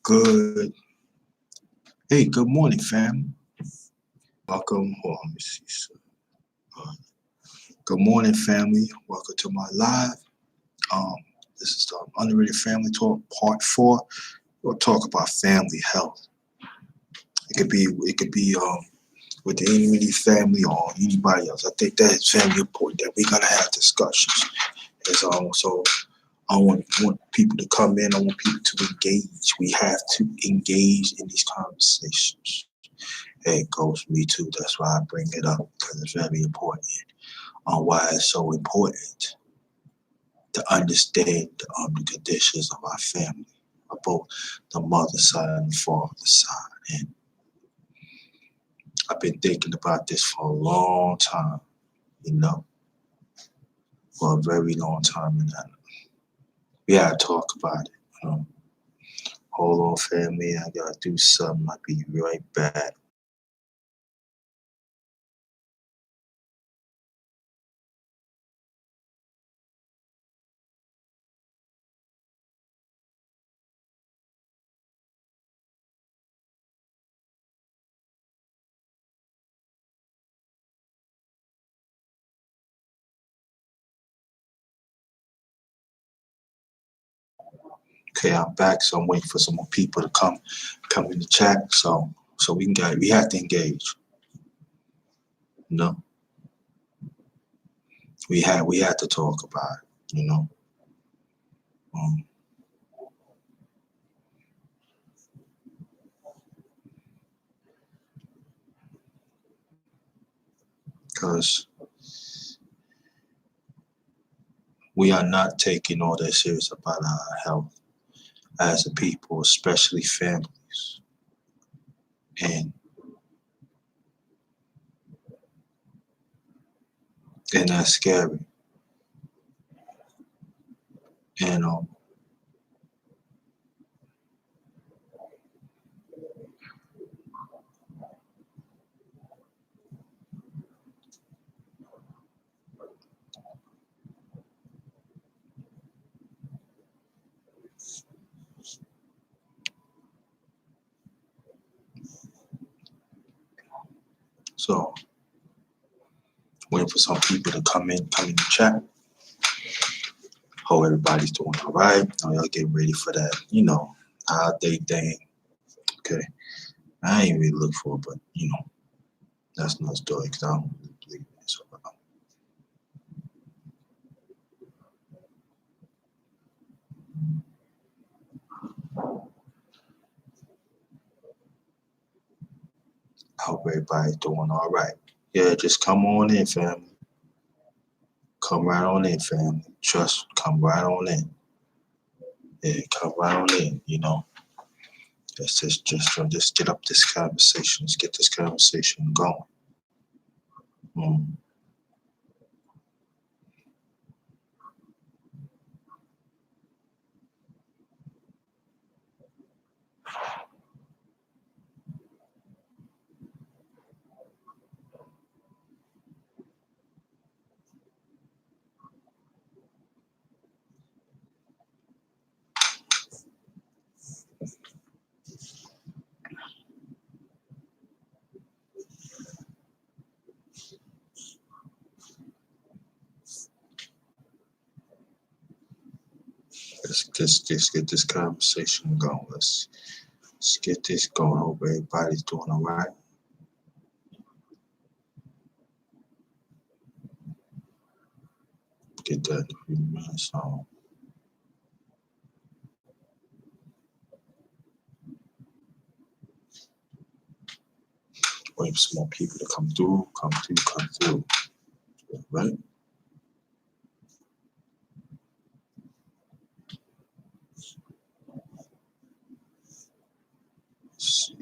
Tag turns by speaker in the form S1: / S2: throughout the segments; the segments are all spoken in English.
S1: Good. Hey, good morning, fam. Welcome. Hold on, let me see. Uh, good morning, family. Welcome to my live. Um, this is the Underrated Family Talk Part 4. We'll talk about family health. It could be with the immediate family or anybody else. I think that is very important that we're gonna have discussions. So I want people to come in. I want people to engage. We have to engage in these conversations. Hey, it goes for me too. That's why I bring it up because it's very important. On why it's so important to understand the conditions of our family, of both the mother side and the father side. And I've been thinking about this for a long time, you know, for a very long time, and we gotta talk about it. Hold on, family. I gotta do something. I'll be right back. Okay, I'm back. So I'm waiting for some more people to come in the chat. So we have to engage. You know, we had to talk about it. Um, because we are not taking all that serious about our health as a people, especially families, and that's scary. And so waiting for some people to come in the chat. Hope everybody's doing all right. Y'all getting ready for that, holiday thing. Okay, I ain't really look for it, but that's another story because I don't really believe in it. So, I hope everybody's doing all right. Yeah, just come on in, family. Come right on in, family. Come right on in. Yeah, come right on in. Let's just get up this conversation. Let's get this conversation going. Mm. Let's get this conversation going. Let's get this going. Hope everybody's doing all right. Get that in a few minutes. Wait for some more people to come through. Come through. Right? Let's see.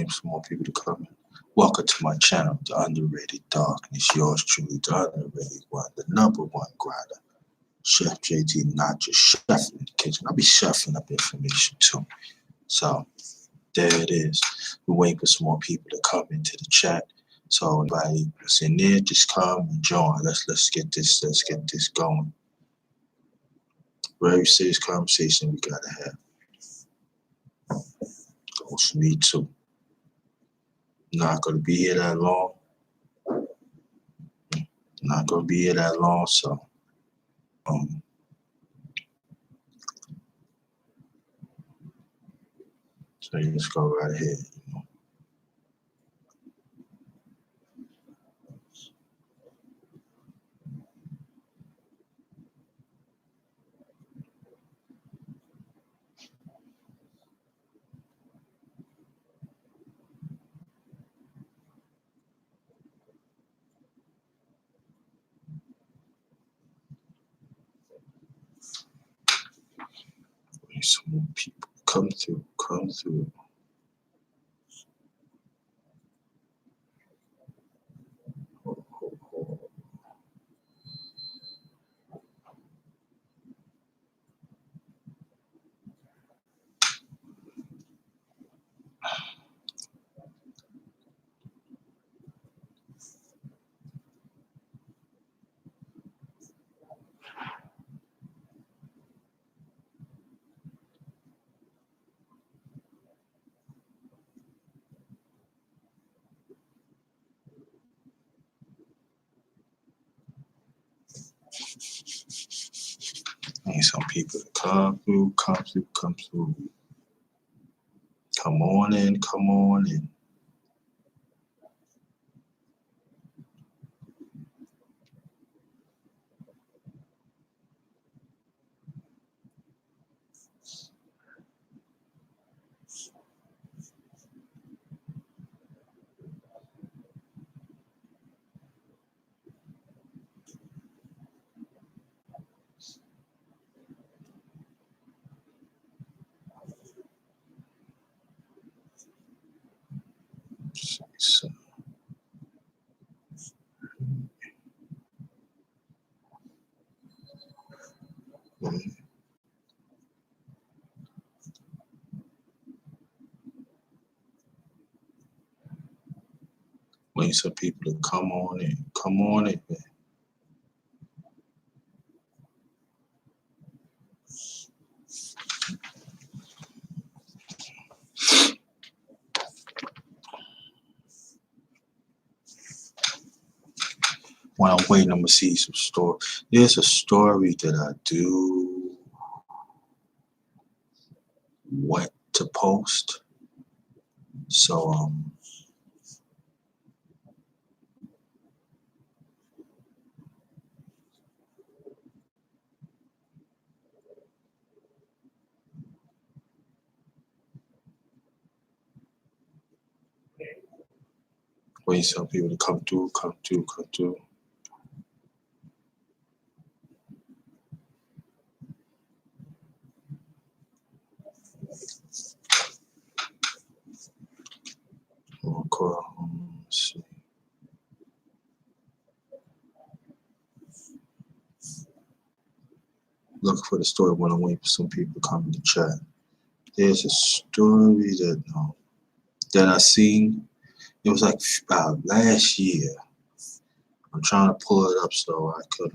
S1: waiting for some more people to come in. Welcome to my channel, The Underrated Darkness. Yours truly, the underrated one, the #1 grinder. Chef JT, not just chefing in the kitchen. I'll be chefing up information too. So there it is. We're waiting for some more people to come into the chat. So anybody that's in there, just come and join. Let's get this going. Very serious conversation we gotta have. Goes for me too. Not gonna be here that long. Not gonna be here that long, so so you just go right ahead, you know. Some more people come through. Need some people to come through. Come on in. So, waiting some people to come on in. Man. While I'm waiting, I'm gonna see some story. There's a story that I do want to post. So waiting some people to come through. Okay, let's see. Looking for the story when I'm waiting for some people to come in the chat. There's a story that I seen. It was like last year. I'm trying to pull it up so I could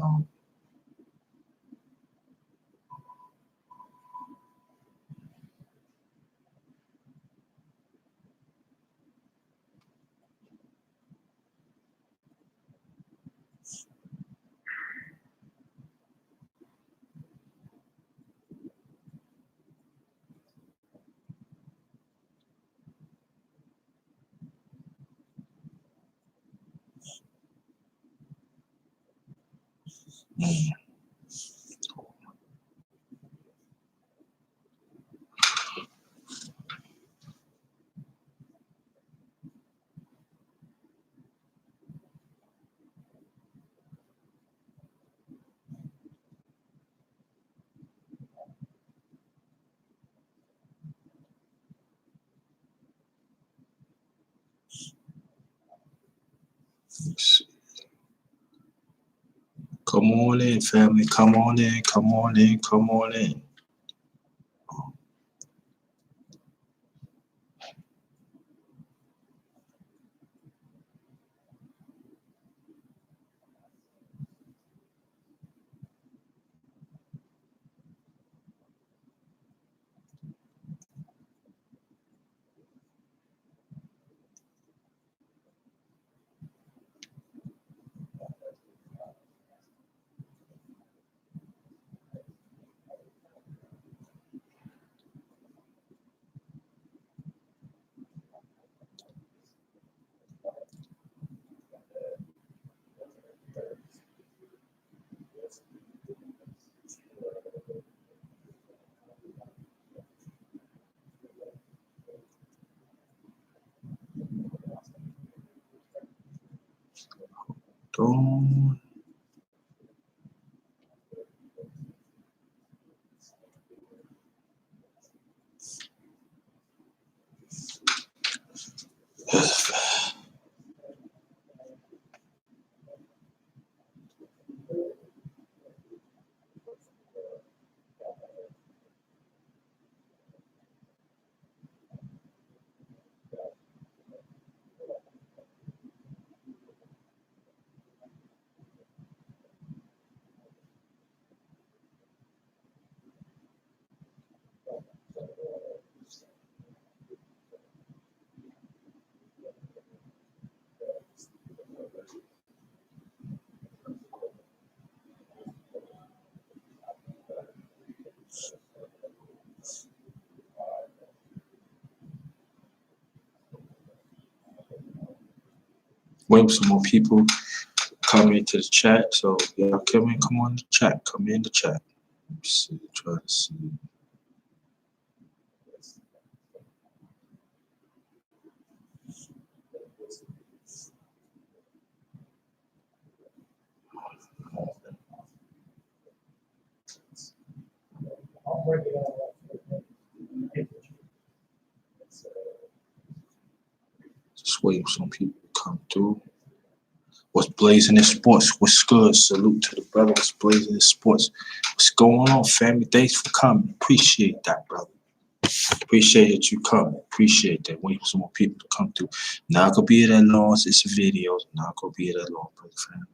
S1: Let's see. Come on in, family. Come on in. Come on in. Come on in. Don't. Waiting for some more people come into the chat. So y'all come on the chat. Come in the chat. Let's see, try to see. Just waiting for some people to come through. What's blazing in sports? What's good? Salute to the brother. What's blazing in sports? What's going on, family? Thanks for coming. Appreciate that, brother. Appreciate that you coming. Appreciate that. Waiting for some more people to come through. Not gonna be that long. It's videos. Not gonna be that long, brother, family.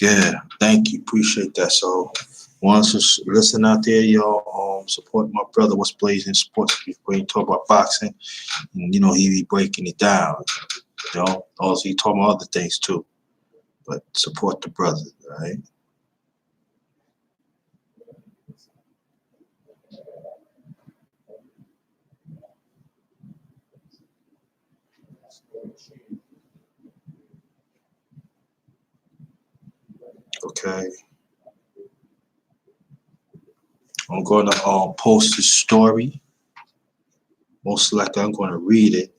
S1: Yeah, thank you. Appreciate that. So, once you listen out there, y'all, support my brother. What's blazing sports? Before you talk about boxing, and he be breaking it down. Also he talk about other things too. But support the brother, right? Okay. I'm gonna post the story. Most likely, I'm gonna read it.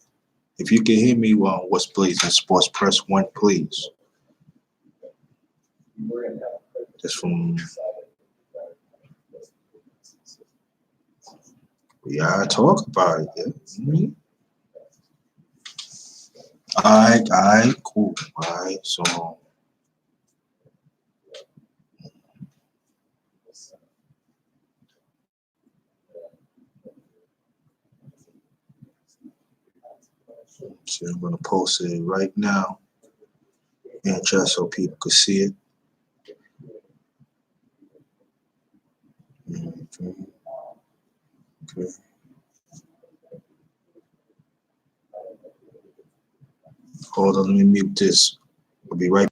S1: If you can hear me, well, what's blazing sports? Press one, please. Just from yeah, I talk about it. Yeah. Mhm. All right, cool. All right, so I'm gonna post it right now, and just so people can see it. Mhm. Okay. Hold on, let me mute this. I'll be right.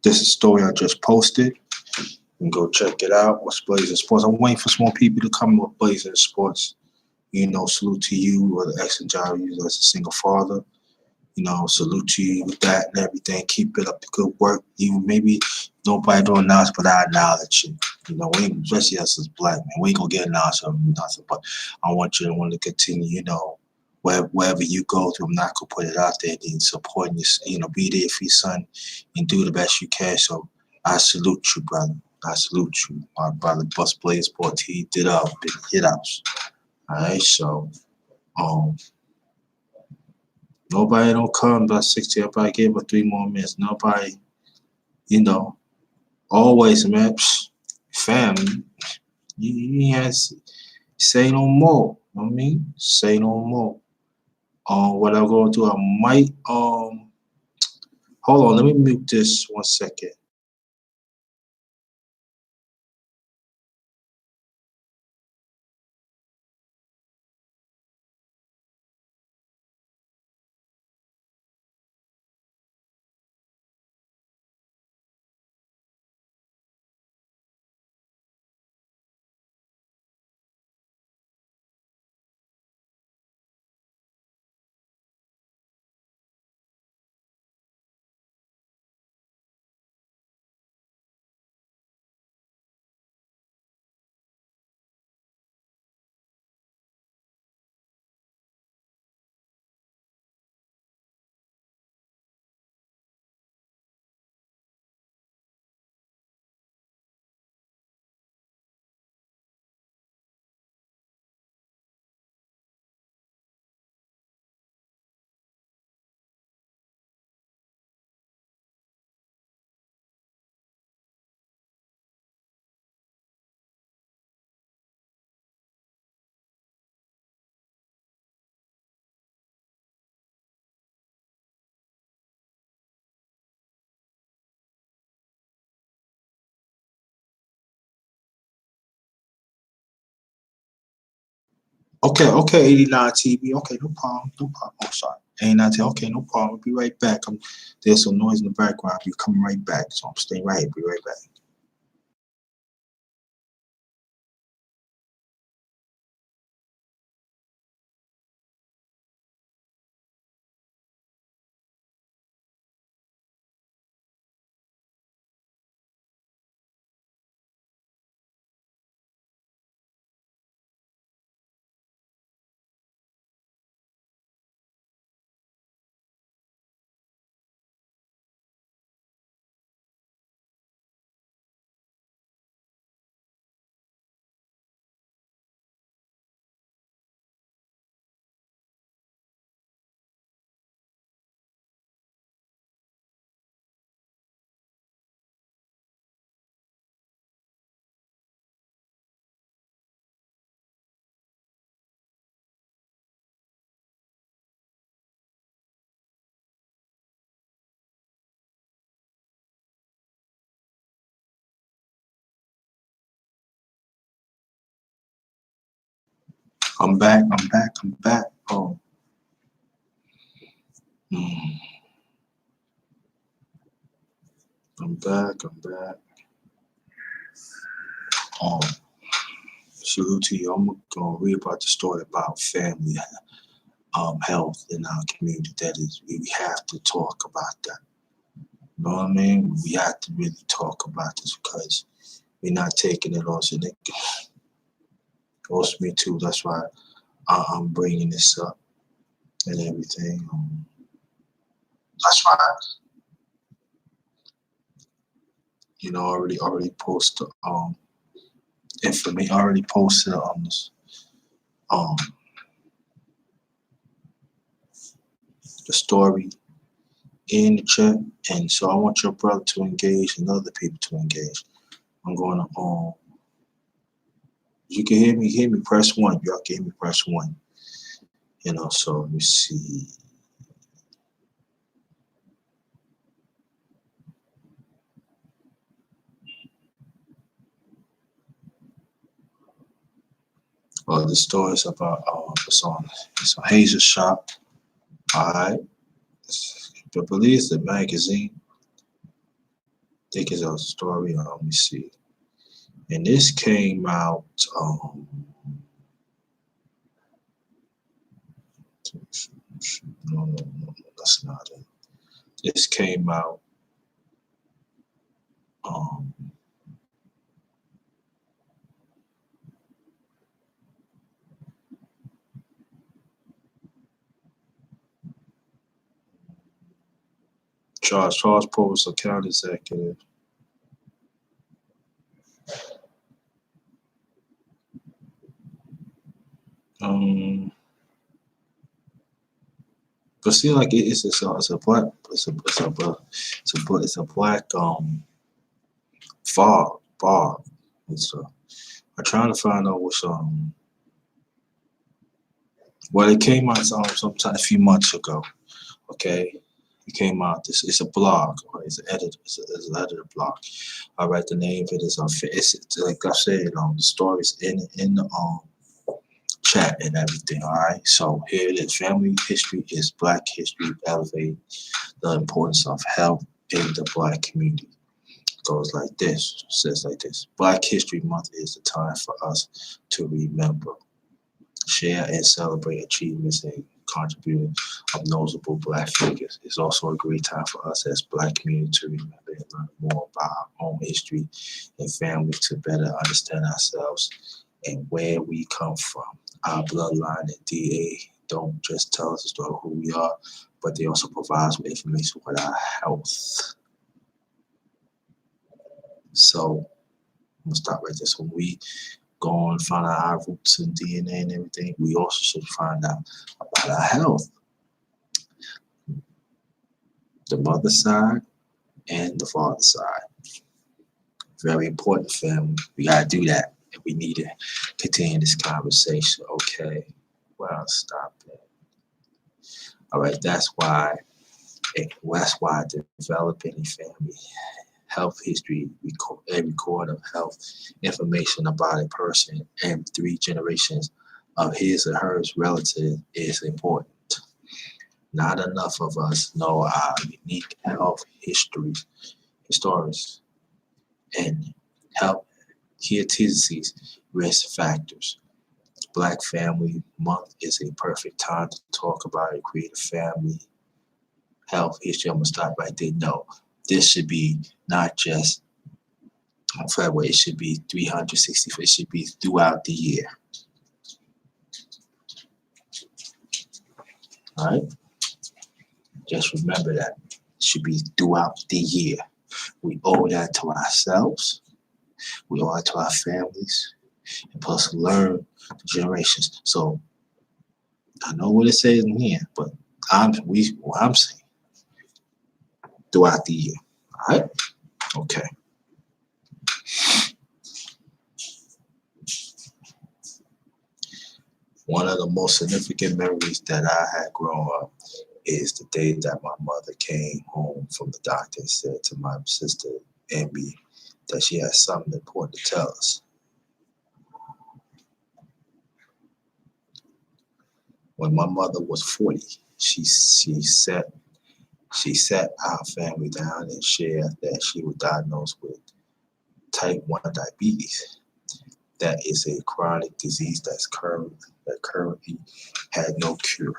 S1: This is the story I just posted. You can go check it out. What's Blazing Sports? I'm waiting for some more people to come with Blazing Sports. Salute to you or the excellent job you do as a single father. Salute to you with that and everything. Keep it up the good work. Even maybe nobody don't announce, but I acknowledge it. We ain't, especially us as black men, we ain't gonna get announced or nothing. But I want to continue. Wherever you go to, I'm not gonna put it out there. Then supporting this, be there for your son and do the best you can. So I salute you, brother. I salute you, my brother. Bus Blaze Sport. He did big hit outs. All right, so um. Nobody don't come by 60. Everybody give it 3 more minutes. Nobody, you know, always, man. Family, you ain't say no more. You know what I mean? Say no more. What I'm gonna do, I might hold on, let me mute this 1 second. Okay, 89 TV. Okay, no problem, no problem. Oh, sorry. 89 TV. Okay, no problem. I'll be right back. There's some noise in the background. I'll be coming right back. So I'm staying right here. Be right back. I'm back. I'm back. I'm back. Oh. Mm. I'm back. I'm back. Um, Salute to you. I'm gonna read about the story about family health in our community. That is, we have to talk about that. You know what I mean? We have to really talk about this because we're not taking it on. So it goes to me too. That's why I'm bringing this up and everything. That's why already posted information. Already posted on this um the story in the chat, and so I want your brother to engage and other people to engage. I'm going to you can hear me, press one. Y'all can hear me, press one. So let me see. The story is about it's a Hazel shop. Alright. I believe it's the magazine. I think it's a story. Let me see. And this came out, no, that's not it. This came out, um, Charles Post, account executive. Um, but see, like it's a black, it's a black bar. It's I'm trying to find out what's well, it came out sometime a few months ago. Okay, it came out. This it's a blog. Right? It's an editor. It's an editor blog. All right, the name of it is it's like I said, the stories in the chat and everything. All right, so here it is. Family history is Black history. Elevate the importance of health in the Black community. Goes like this. Says like this. Black History Month is the time for us to remember, share, and celebrate achievements and contributions of notable Black figures. It's also a great time for us as Black community to remember and learn more about our own history and family to better understand ourselves and where we come from. Our bloodline and DA don't just tell us the story of who we are, but they also provide us with information with our health. So I'm gonna stop right there. So when we go and find out our roots and DNA and everything, we also should find out about our health, the mother side and the father side. Very important, family. We gotta do that, and we need to continue this conversation. Okay, well, stop it. All right, that's why developing a family health history, a record of health information about a person and 3 generations of his or her relative is important. Not enough of us know our unique health histories, and health hereditaries risk factors. Black Family Month is a perfect time to talk about and create a family health history. I'm gonna stop right there. No, this should be not just on February. It should be 360. It should be throughout the year. All right. Just remember that. It should be throughout the year. We owe that to ourselves. We owe it to our families, and plus learn the generations. So I know what it says in here, but what I'm saying throughout the year. All right. Okay. One of the most significant memories that I had growing up is the day that my mother came home from the doctor and said to my sister and me that she had something important to tell us. When my mother was 40, she sat our family down and shared that she was diagnosed with type 1 diabetes. That is a chronic disease that currently had no cure,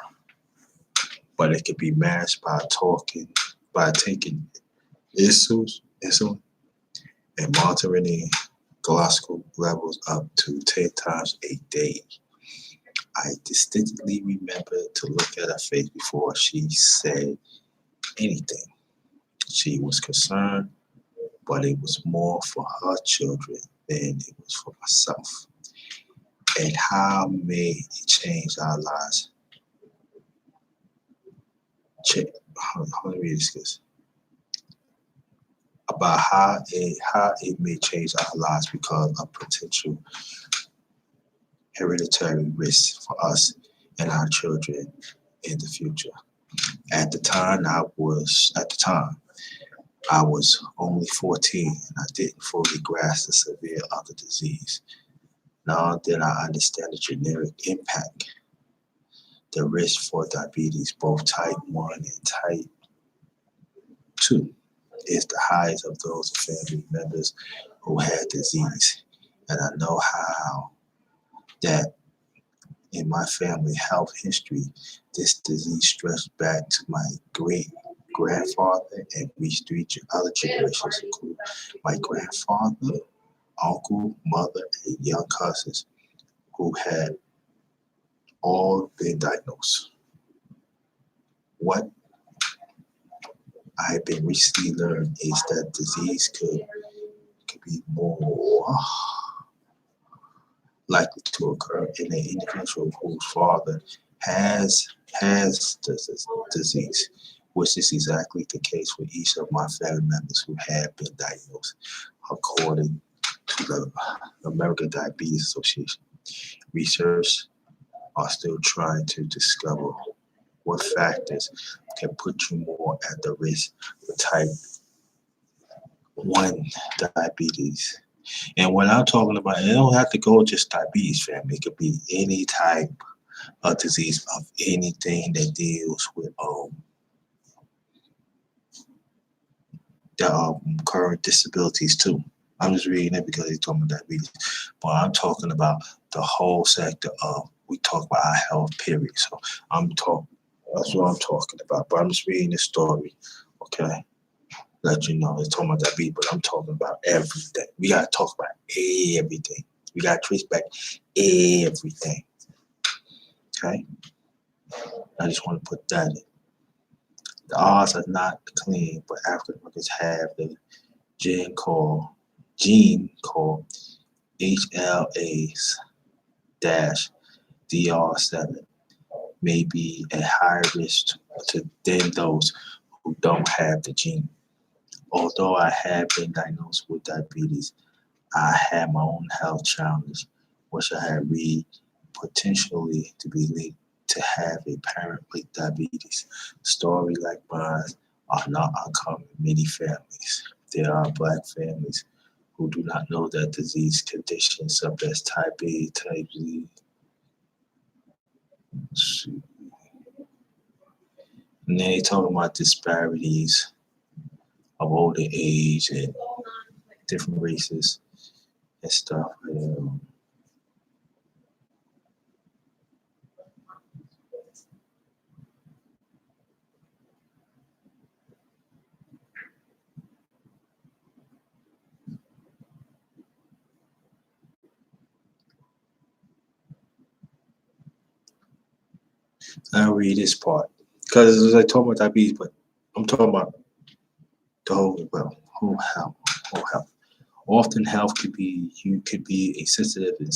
S1: but it can be managed by taking insulin and monitoring glucose levels up to 10 times a day. I distinctly remember to look at her face before she said anything. She was concerned, but it was more for her children than it was for myself. And how may it change our lives? How do we discuss about how it may change our lives because of potential hereditary risks for us and our children in the future. At the time I was only 14 and I didn't fully grasp the severe of the disease. Now that I understand the generic impact, the risk for diabetes, both type 1 and type 2, is the highest of those family members who had disease. And I know how that in my family health history, this disease stretched back to my great grandfather and reached three other generations, including my grandfather, uncle, mother, and young cousins who had all been diagnosed. What I have been recently learned is that disease could be more likely to occur in an individual whose father has this disease, which is exactly the case for each of my family members who have been diagnosed, according to the American Diabetes Association. Research are still trying to discover what factors can put you more at the risk for type 1 diabetes. And when I'm talking about, it don't have to go just diabetes, family. It could be any type of disease of anything that deals with the current disabilities too. I'm just reading it because he's talking about diabetes, but I'm talking about the whole sector of, we talk about our health period. So that's what I'm talking about. But I'm just reading this story, okay? Let you know it's talking about diabetes, but I'm talking about everything. We gotta talk about everything. We gotta trace back everything. Okay? I just want to put that in. The odds are not clean, but African Americans have the gene called HLA-DR7 may be at higher risk than those who don't have the gene. Although I have been diagnosed with diabetes, I had my own health challenge, which I had read potentially to be linked to have a parent with diabetes. Stories like mine are not uncommon in many families. There are Black families who do not know that disease conditions such as type A, type Z, and then they talk about disparities of older age and different races and stuff. I'll read this part because I talk about diabetes, but I'm talking about the whole health, whole health. Often, health could be a sensitive and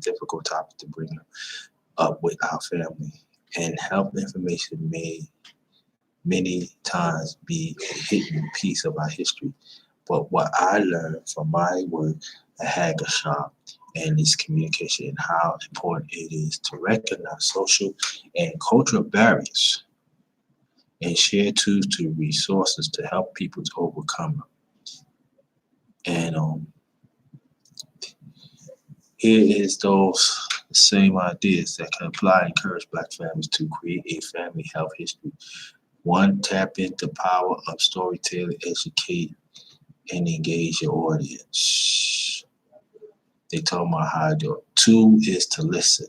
S1: difficult topic to bring up with our family, and health information may many times be a hidden piece of our history. But what I learned from my work at Hager Shop and its communication and how important it is to recognize social and cultural barriers and share tools to resources to help people to overcome them. And here is those same ideas that can apply and encourage Black families to create a family health history. One, tap into the power of storytelling, educate, and engage your audience. They talk about how to do it. Two is to listen.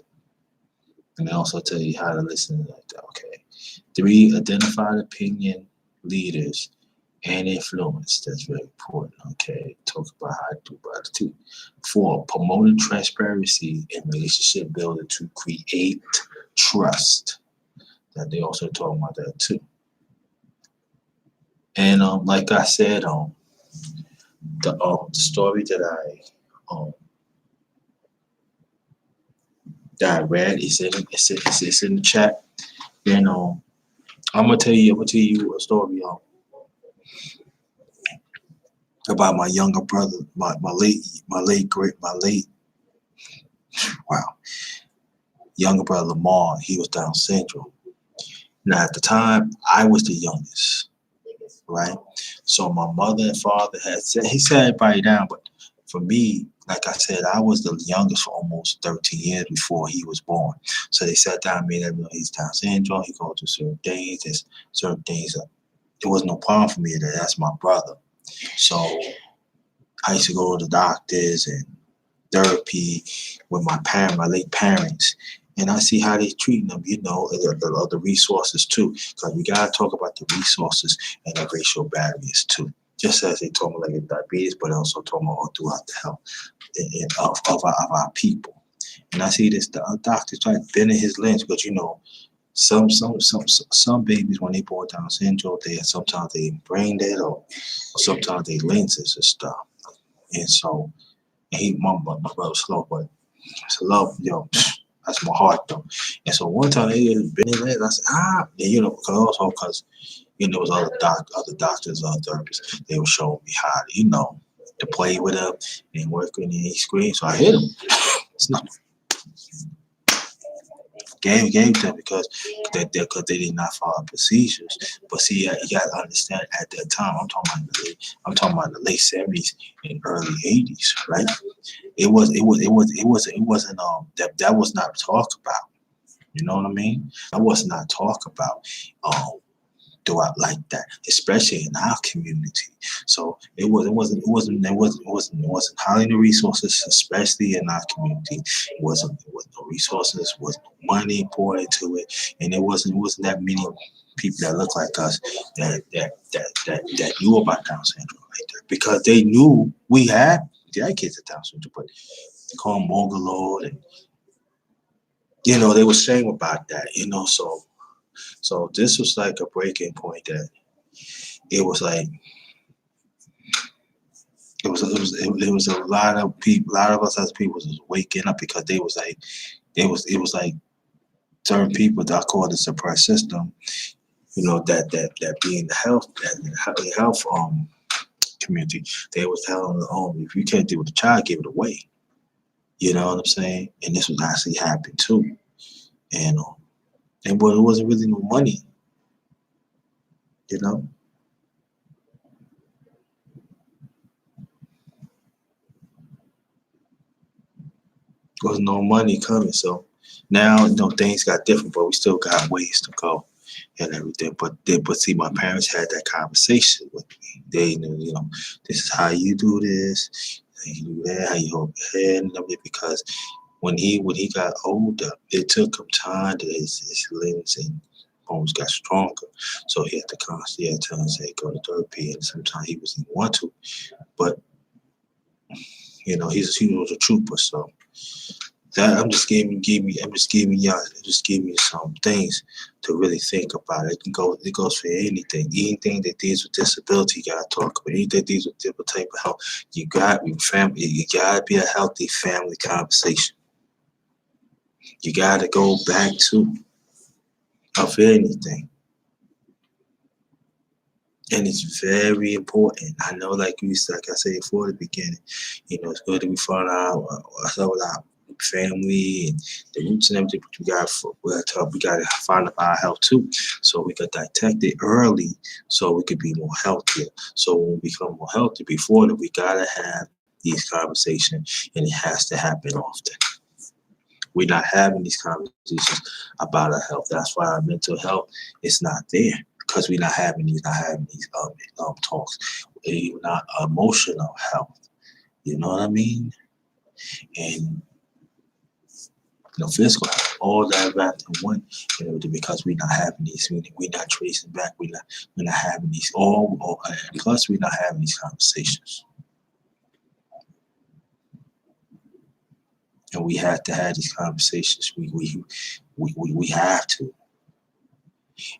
S1: And they also tell you how to listen like that. Okay. Three, identify opinion leaders and influence. That's very important. Okay. Talk about how to do about it too. Four, promoting transparency and relationship building to create trust. That they also talk about that too. And like I said, the story that I read is it's in the chat. And I'm gonna tell you a story about my younger brother, my late wow younger brother Lamar. He was Down syndrome. Now at the time I was the youngest, right? So my mother and father he sat everybody down, but for me, like I said, I was the youngest for almost 13 years before he was born. So they sat down, made everyone know he's Down syndrome. He goes through certain things. There's certain things. It was no problem for me to ask my brother. So I used to go to the doctors and therapy with my late parents, and I see how they treating them. The resources too, because we gotta talk about the resources and the racial barriers too. Just as they talk about like in diabetes, but also talking about all throughout the health of our people. And I see this the doctor trying to bend in his lens because some babies when they born Down syndrome, they sometimes they brain dead or sometimes they lenses and stuff. And so and my brother's slow, but it's love, that's my heart though. And so one time they been in there, I said, and, because there was other doctors, other therapists, they were showing me how to play with him and work with him. He screamed, so I hit him. It's not gave them because they did not follow procedures. But see, you got to understand at that time, I'm talking about the late '70s and early '80s, right? It wasn't that was not talked about. You know what I mean? That was not talked about. Um, throughout like that, especially in our community. So it wasn't highly the resources, especially in our community. It wasn't no resources, wasn't no money poured into it, and it wasn't that many people that look like us that knew about Down syndrome like that because they knew we had kids with Down syndrome, but they call them mongoloid, and they were ashamed about that. So this was like a breaking point that it was like it was a lot of people, a lot of us as people was waking up because they was like it was like certain people that call the suppressed system, that being the health community, they was telling them, if you can't deal with the child, give it away. You know what I'm saying? And this was actually happening too. And but it wasn't really no money, you know. There was no money coming. So now, things got different, but we still got ways to go and everything. But see, my parents had that conversation with me. They knew, this is how you do this, how you do that, how you hold your head and everything. Because when he got older, it took him time to his limbs and bones got stronger. So he had to constantly at times say go to therapy, and sometimes he was didn't want to. But he was a trooper, so. That I'm just giving you some things to really think about. It goes for anything that deals with disability. You gotta talk about anything that deals with different type of health. You gotta be a healthy family conversation. You gotta go back to of anything. And it's very important. I know, like I said before the beginning, it's good that we find out ourselves our family and the roots and everything, but we got to find out our health too, so we can detect it early, so we could be more healthier. So when we become more healthy, before that, we gotta have these conversations, and it has to happen often. We're not having these conversations about our health. That's why our mental health is not there because we're not having these talks. Even our emotional health. You know what I mean? And physical health, all that wrapped in one. Because we're not having these. We're not tracing back. We're not having these and plus we're not having these conversations. And we have to have these conversations. We have to.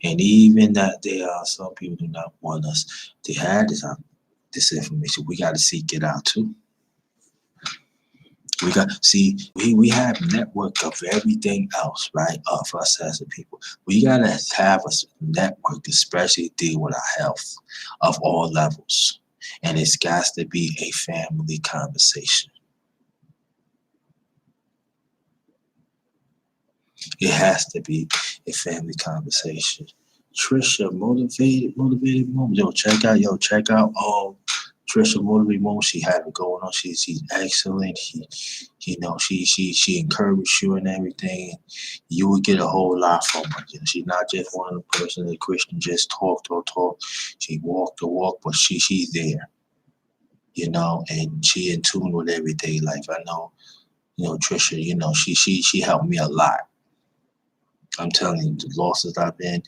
S1: And even that there are some people do not want us to have this information. We got to seek it out too. We have network of everything else, right? For us as a people, we gotta have a network, especially deal with our health of all levels, and it's got to be a family conversation. It has to be a family conversation. Trisha, motivated mom. Check out Trisha motivated mom. She had it going on. She's excellent. She encouraged you and everything. You would get a whole lot from her. She's not just one of the person that Christian just talk. She walked the walk, but she's there. and she in tune with everyday life. I know, Trisha, she helped me a lot. I'm telling you, the losses I've been,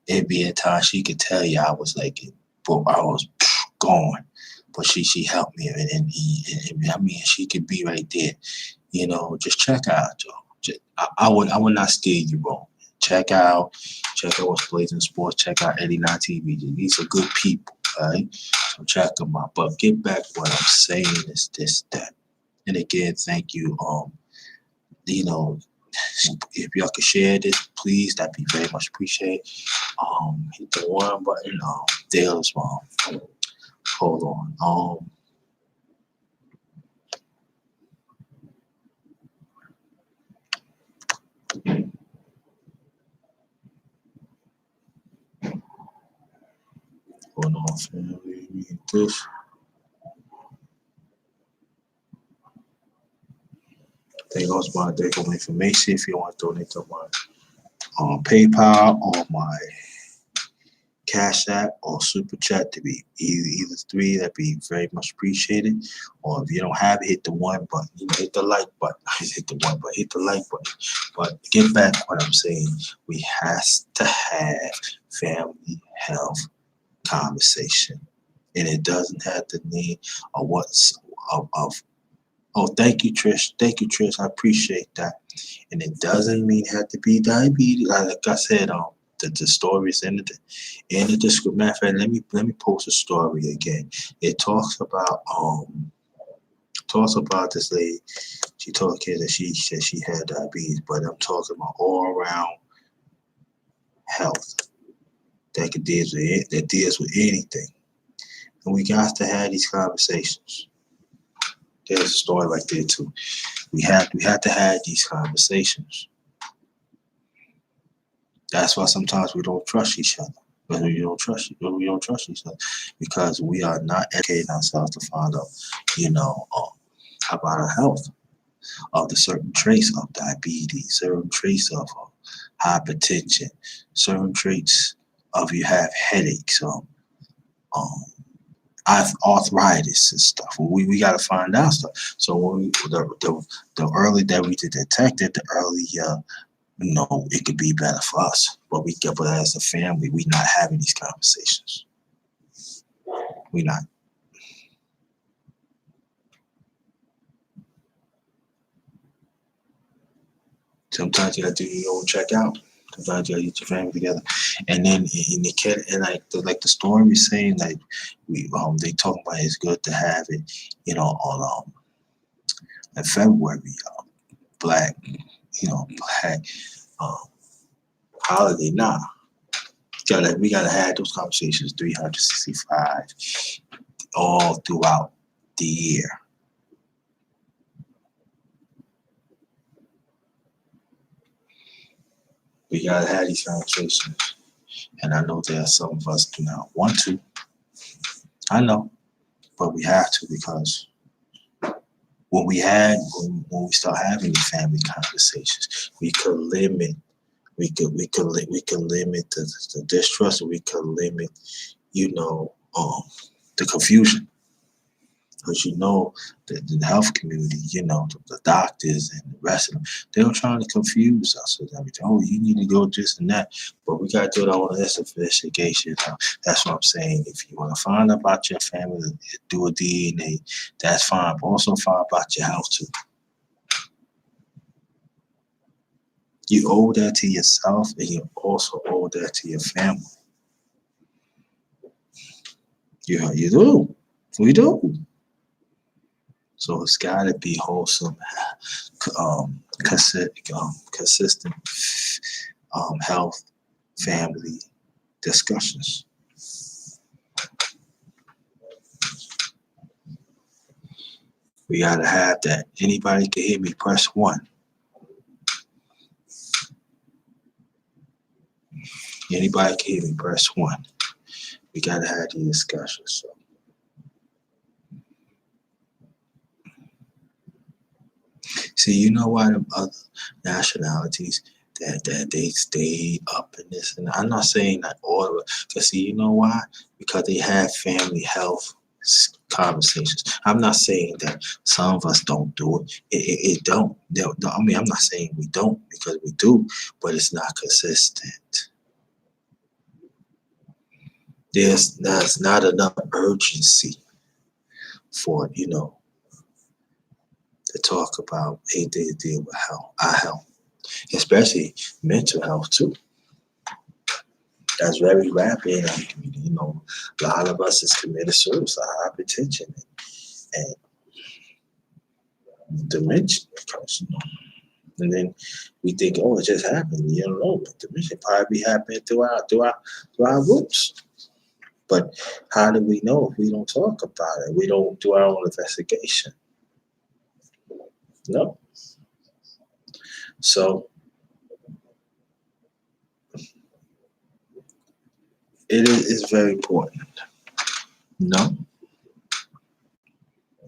S1: it be a time she could tell you I was like, bro, I was gone. But she helped me, and I mean, she could be right there. Just check out, Joe. I would not steer you wrong. Check out what's Blazing Sports. Check out 89 TV. These are good people, all right? So check them out. But get back what I'm saying is this, that. And again, thank you. You know, if y'all could share this, please, that'd be very much appreciated. Hit the one button. Dale's hold on. Hold on, family. Read this. There goes my information. If you want to donate to my PayPal or my Cash App or Super Chat, to be either three, that'd be very much appreciated. Or if you don't have it, hit the one button. Hit the like button. Hit the one button. Hit the like button. But get back to what I'm saying. We has to have family health conversation, and it doesn't have to need a what's of. Oh, thank you, Trish. Thank you, Trish. I appreciate that. And it doesn't mean it have to be diabetes. Like I said, the stories in the description. Matter of fact, let me post a story again. It talks about this lady. She told kids that she said she had diabetes, but I'm talking about all around health that deals with anything. And we got to have these conversations. There's a story right there too. We have to have these conversations. That's why sometimes we don't trust each other. When we don't trust each other because we are not educating ourselves to find out, about our health, of the certain traits of diabetes, certain traits of hypertension, certain traits of you have headaches, arthritis and stuff. We got to find out stuff. So when the early that we detect it, the earlier it could be better for us. But as a family, we not having these conversations. We not. Sometimes you got to do your own checkout. Sometimes you got to get your family together, and then in the kid and like the story is saying, like they talk about it's good to have it, on in February, black black holiday. Nah, we gotta have those conversations 365 all throughout the year. We gotta have these conversations, and I know there are some of us do not want to. I know, but we have to because when we start having these family conversations, we could limit. We could limit the distrust. We could limit, the confusion. Because the health community, the doctors and the rest of them, they're trying to confuse us with everything. Oh, you need to go this and that. But we got to do it all this investigation. That's what I'm saying. If you want to find out about your family, do a DNA, that's fine. But also find out about your health too. You owe that to yourself, and you also owe that to your family. You do. We do. So it's got to be wholesome, consistent health, family discussions. We got to have that. Anybody can hear me, press 1. Anybody can hear me, press 1. We got to have these discussions. So. See, you know why the other nationalities that they stay up in this, and I'm not saying that all of it, because see, you know why? Because they have family health conversations. I'm not saying that some of us don't do it. It don't. I mean, I'm not saying we don't because we do, but it's not consistent. There's not enough urgency for to talk about a day deal with our health, especially mental health too. That's very rapid in our community. A lot of us is committed suicide, hypertension, and dementia. And then we think, oh, it just happened. You don't know, but dementia probably be happening through our roots. But how do we know if we don't talk about it? We don't do our own investigation. No. So it's very important. No.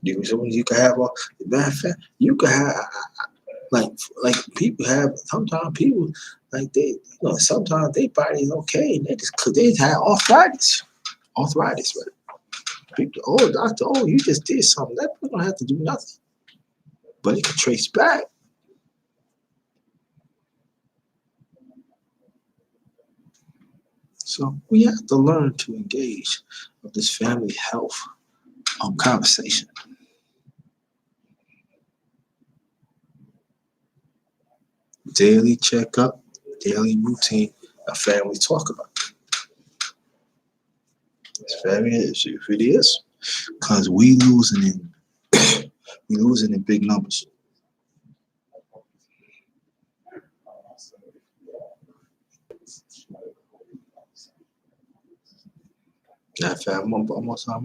S1: You can have a matter of fact, you can have like people have sometimes people like sometimes their body's okay and they have arthritis, right? People, oh doctor, oh you just did something. That we don't have to do nothing, but it can trace back. So we have to learn to engage with this family health conversation. Daily checkup, daily routine, a family talk about. It's very it really is. Because we losing in big numbers. Now, in fact, I'm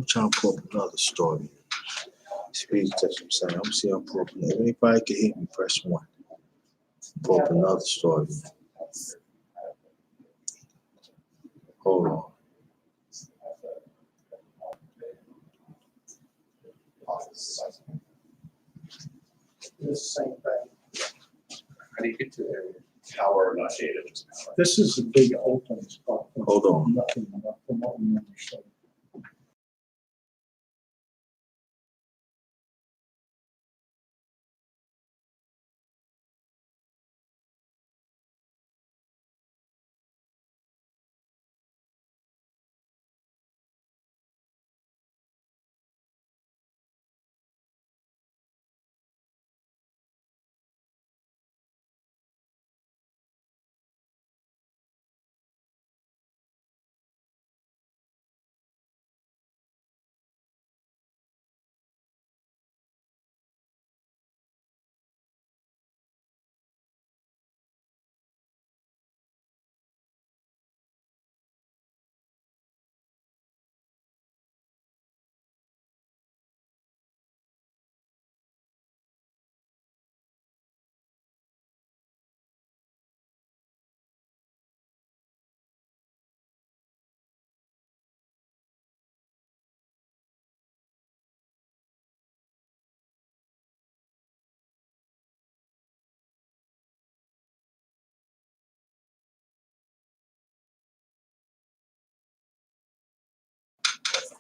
S1: trying to pull up another story. Speak, that's what I'm saying. I'm seeing I'm pull up. If anybody can hit me, press one. Pull up another story. Hold on.
S2: How do you get to the tower not shaded?
S3: This is a big open spot.
S1: Hold on.
S3: Nothing from what we understand.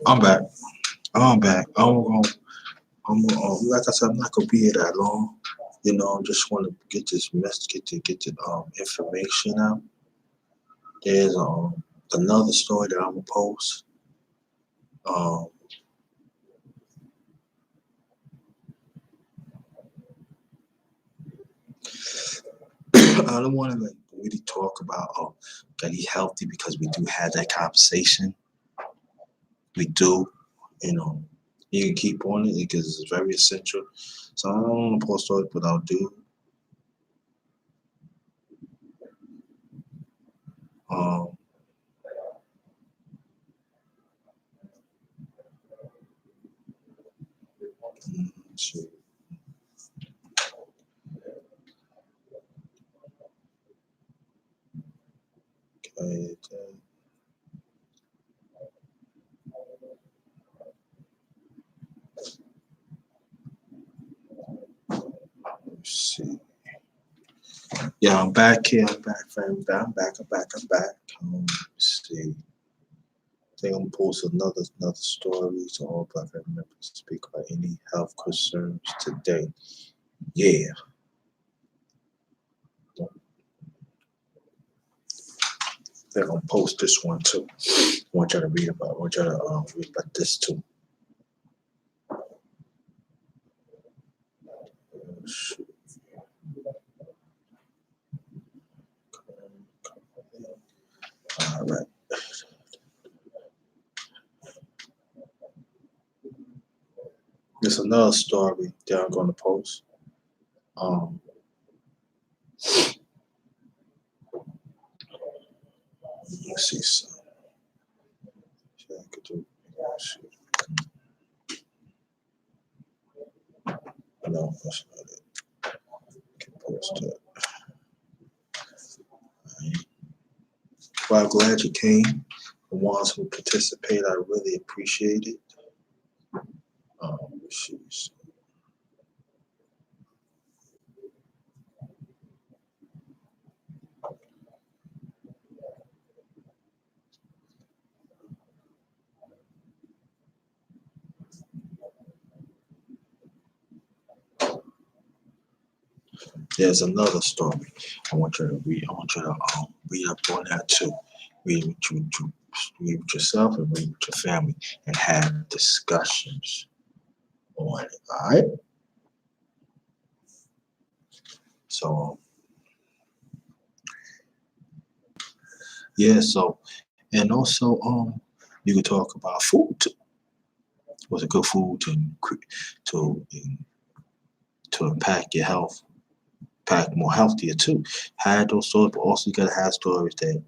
S1: I'm back. I'm back. Like I said, I'm not gonna be here that long. Just want to get this message, get the information out. There's another story that I'm gonna post. Um, I don't want to really talk about that he's healthy because we do have that conversation. We do, you know. You can keep on it because it's very essential. So I don't want to post it, but I'll do. Um, let's see. Okay, let's see. Yeah, I'm back here. I'm back, fam. I'm back. Let's see. think I'm gonna post another story so all Black family members speak about any health concerns today. Yeah. I think I'm gonna post this one too. I want y'all to read about. I want y'all to read about this too. Shoot. All right. There's another story that I'm gonna post. Let's see. So, I could do. Shoot. No, that's not it. I can post it. Right. Well, I'm glad you came. The ones who participate, I really appreciate it. Shoot. There's another story I want you to read. I want you to read up on that too. Read read with yourself and read with your family and have discussions on it. All right. So yeah. So and also you could talk about food too. Was it good food to to impact your health, impact more healthier too? Had those stories, but also you gotta have stories that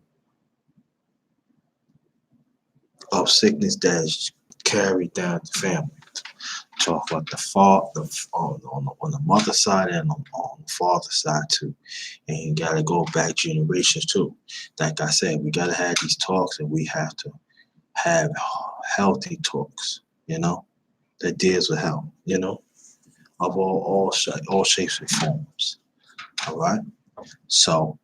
S1: of sickness that's carried down the family. Talk about the father on the mother side and on the father side too. And you gotta go back generations too. Like I said, we gotta have these talks and we have to have healthy talks, that deals with health, of all shapes and forms. All right. So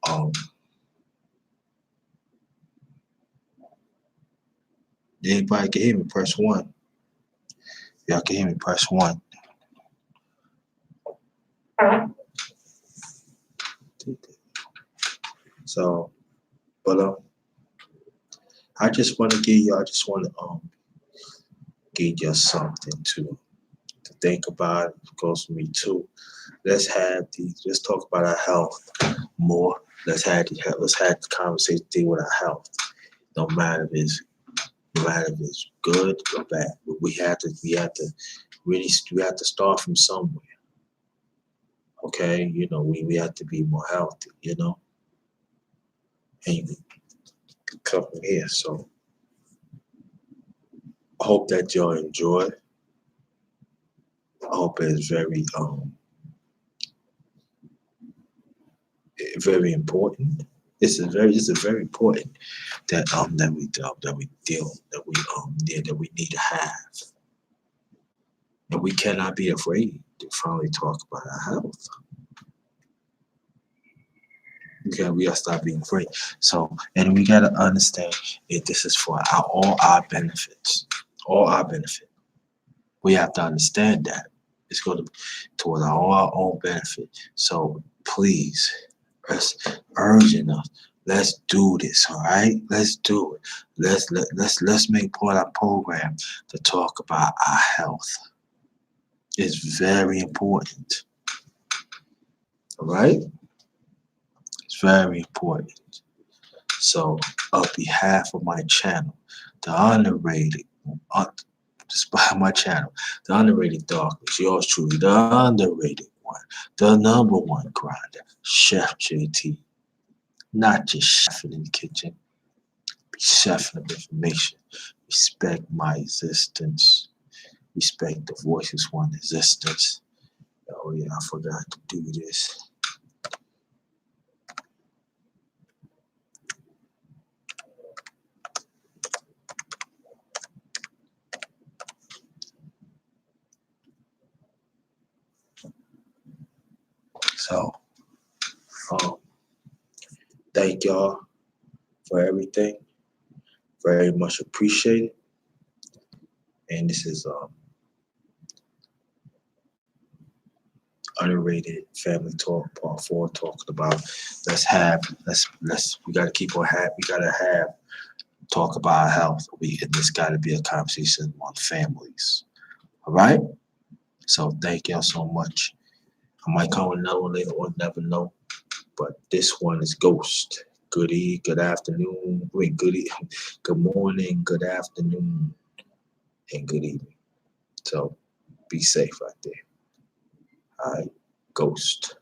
S1: anybody can hear me, press one. Y'all can hear me, press one. So, but I just want to give you. I just want to give you something to think about. It goes for me too. Let's have these. Let's talk about our health more. Let's have the conversation deal with our health. No matter if it's good or bad, but we have to we have to start from somewhere. Okay, we have to be more healthy. And you come from here. So I hope that y'all enjoy. I hope it's very important. It's a very important that we need to have, and we cannot be afraid to finally talk about our health. Okay, we gotta stop being afraid. So, and we gotta understand this is for all our benefits, all our benefit. We have to understand that it's going to toward our own benefit. So please, let's urging us. Let's do this, all right? Let's do it. Let's make part of our program to talk about our health. It's very important, all right? It's very important. So, on behalf of my channel, the underrated, despite my channel, the underrated darkness, yours truly, the underrated one, the number one grinder, Chef JT, not just chefing in the kitchen, be chefing of information. Respect my existence. Respect the voices one existence. Oh yeah, I forgot to do this. So, um, thank y'all for everything. Very much appreciated. And this is Underrated Family Talk Part 4, talking about we gotta keep on we gotta have talk about our health. And this gotta be a conversation on families. All right? So thank y'all so much. I might come with another one later on, never know. But this one is Ghost. Good afternoon. Wait, good morning, good afternoon, and good evening. So be safe out there. All right, Ghost.